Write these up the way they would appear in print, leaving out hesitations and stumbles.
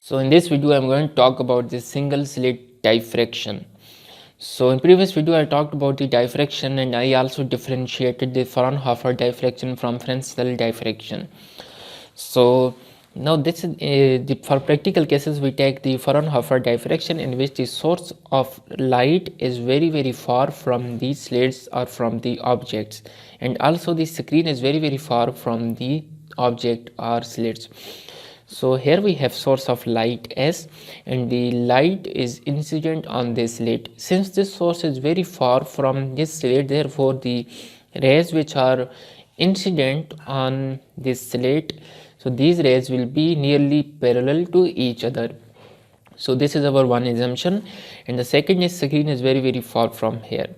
So in this video I'm going to talk about the single slit diffraction. So in previous video I talked about the diffraction and I also differentiated the Fraunhofer diffraction from Fresnel diffraction. So now this is for practical cases we take the Fraunhofer diffraction, in which the source of light is very far from the slits or from the objects, and also the screen is very far from the object or slits. So here we have source of light S, and the light is incident on this slit. Since this source is very far from this slit, therefore the rays which are incident on this slit, so these rays will be nearly parallel to each other. So this is our one assumption, and the second is screen is very far from here.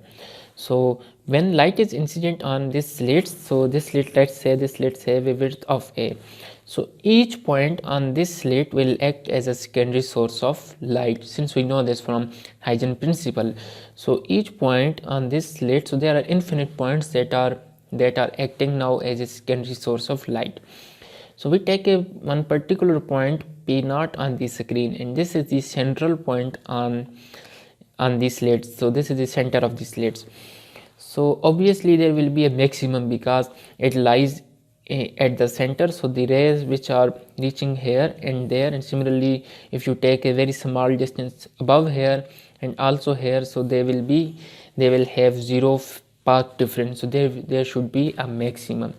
So when light is incident on this slit, so this slit, let's say this slit have a width of A, so each point on this slit will act as a secondary source of light, since we know this from Huygens principle. So each point on this slit, so there are infinite points that are acting now as a secondary source of light. So we take a one particular point P naught on the screen, and this is the central point on the slits. So this is the center of the slits. So obviously there will be a maximum because it lies at the center, so the rays which are reaching here and there, and similarly if you take a very small distance above here and also here, so they will have zero path difference, so there should be a maximum.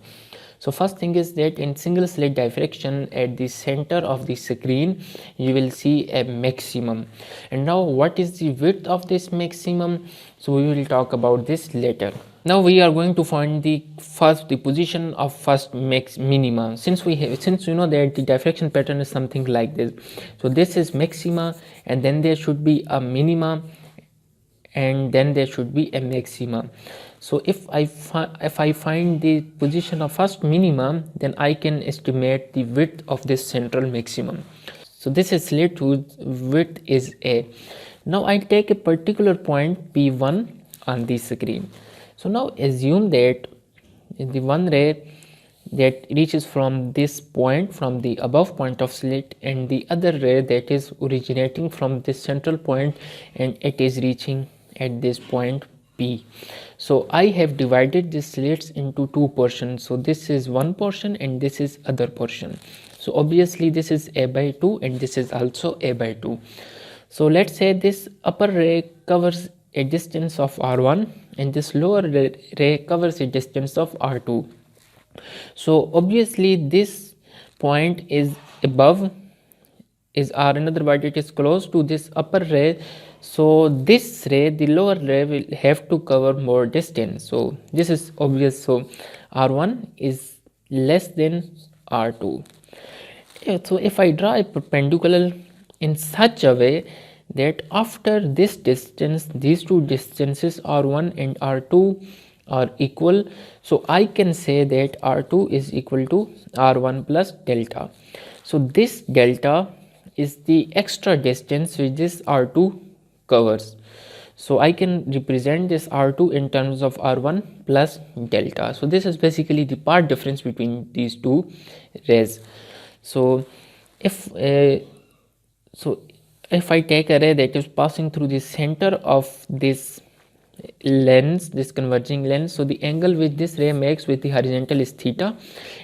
So first thing is that in single slit diffraction, at the center of the screen you will see a maximum. And now what is the width of this maximum? So we will talk about this later. Now we are going to find the position of first minima. Since you know that the diffraction pattern is something like this. So this is maxima, and then there should be a minima, and then there should be a maximum. So if I find the position of first minimum, then I can estimate the width of this central maximum. So this is slit whose width is A. Now I take a particular point P1 on the screen. So now assume that the one ray that reaches from this point, from the above point of slit, and the other ray that is originating from this central point and it is reaching at this point P. So I have divided the slits into two portions. So this is one portion and this is other portion. So obviously this is A by 2 and this is also A by 2. So let's say this upper ray covers a distance of R1 and this lower ray covers a distance of R2. So obviously this point is above, is R, in other words it is close to this upper ray. So this ray, the lower ray, will have to cover more distance. So this is obvious. So R1 is less than R2. So if I draw a perpendicular in such a way that after this distance, these two distances R1 and R2 are equal, so I can say that R2 is equal to R1 plus delta. So this delta is the extra distance which this R2 covers. So I can represent this R2 in terms of R1 plus delta. So this is basically the path difference between these two rays. So if I take a ray that is passing through the center of this lens, this converging lens, so the angle which this ray makes with the horizontal is theta,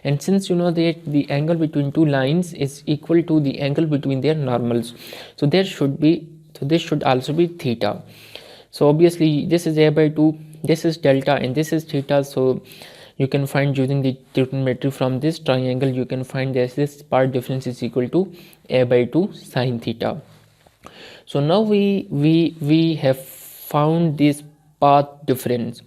and since you know that the angle between two lines is equal to the angle between their normals, so this should also be theta. So obviously this is A by 2, this is delta, and this is theta. So you can find, using the trigonometry from this triangle, you can find that this part difference is equal to A by 2 sine theta. So now we have found this path difference.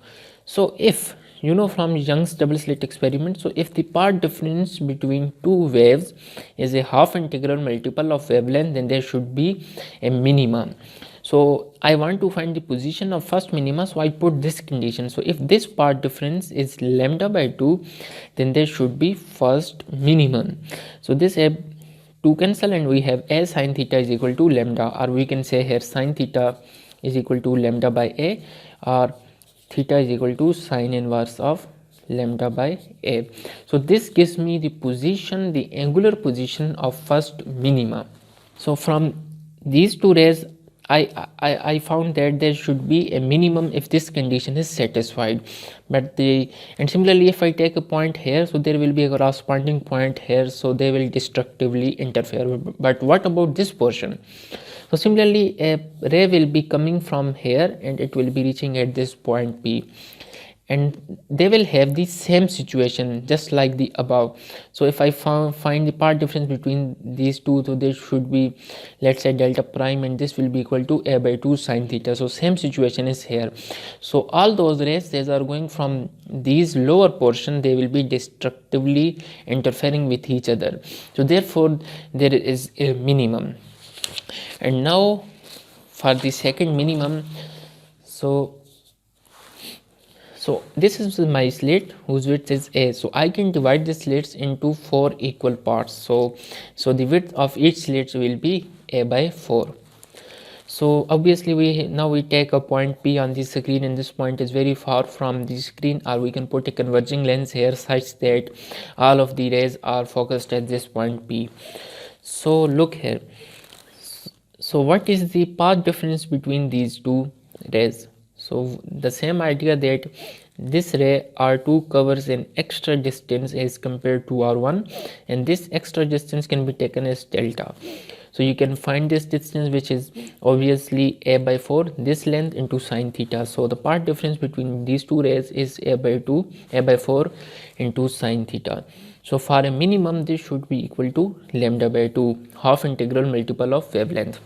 So if you know from Young's double slit experiment, so if the path difference between two waves is a half integral multiple of wavelength, then there should be a minimum. So I want to find the position of first minima, so I put this condition. So if this path difference is lambda by 2, then there should be first minimum. So this 2 cancel and we have A sine theta is equal to lambda, or we can say here sine theta is equal to lambda by A, or theta is equal to sine inverse of lambda by A. So this gives me the position, the angular position of first minima. So from these two rays, I found that there should be a minimum if this condition is satisfied. And similarly, if I take a point here, so there will be a corresponding point here, so they will destructively interfere. But what about this portion? So similarly, a ray will be coming from here and it will be reaching at this point P, and they will have the same situation just like the above. So if I find the path difference between these two, so there should be, let's say, delta prime, and this will be equal to a by 2 sine theta. So same situation is here. So all those rays that are going from these lower portion, they will be destructively interfering with each other. So therefore there is a minimum. And now for the second minimum, so this is my slit whose width is a. So I can divide the slits into 4 equal parts. So the width of each slit will be a by 4. So obviously we take a point P on the screen, and this point is very far from the screen, or we can put a converging lens here such that all of the rays are focused at this point P. So look here. So what is the path difference between these two rays? So the same idea that this ray R2 covers an extra distance as compared to R1, and this extra distance can be taken as delta. So you can find this distance, which is obviously a by 4, this length into sine theta. So the path difference between these two rays is a by 4 into sine theta. So for a minimum, this should be equal to lambda by 2, half integral multiple of wavelength.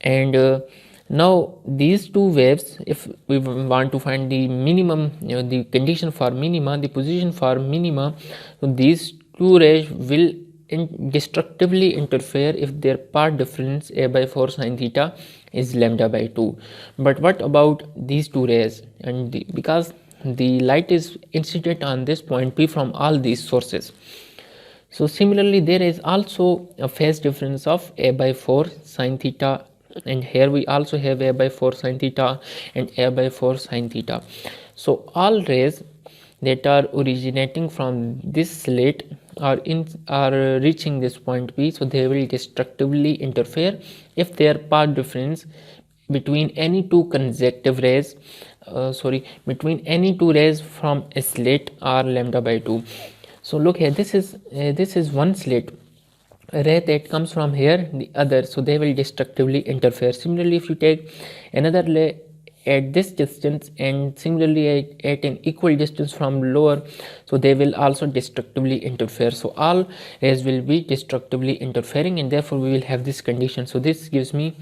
And now these two waves, if we want to find the minimum, the condition for minima, the position for minima, so these two rays will destructively interfere if their path difference a by 4 sine theta is lambda by 2. But what about these two rays? And because the light is incident on this point P from all these sources, so similarly there is also a phase difference of a by 4 sine theta, and here we also have a by 4 sine theta and a by 4 sine theta. So all rays that are originating from this slit are reaching this point P, so they will destructively interfere if their path difference between any two consecutive rays between any two rays from a slit are lambda by 2. So look here, this is one slit, a ray that comes from here, the other, so they will destructively interfere. Similarly, if you take another ray at this distance and similarly at an equal distance from lower, so they will also destructively interfere. So all rays will be destructively interfering, and therefore we will have this condition. So this gives me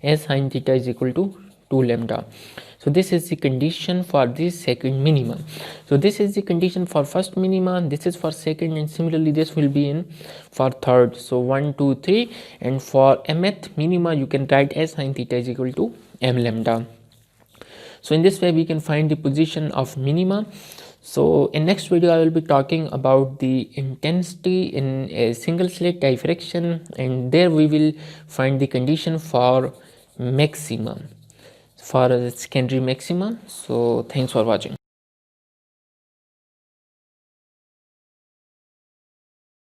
as sine theta is equal to 2 lambda. So this is the condition for this second minimum. So this is the condition for first minima, this is for second, and similarly this will be in for third. So 1 2 3, and for mth minima you can write as sine theta is equal to m lambda. So in this way we can find the position of minima. So in next video I will be talking about the intensity in a single slit diffraction, and there we will find the condition for maximum, for a secondary maximum. So thanks for watching.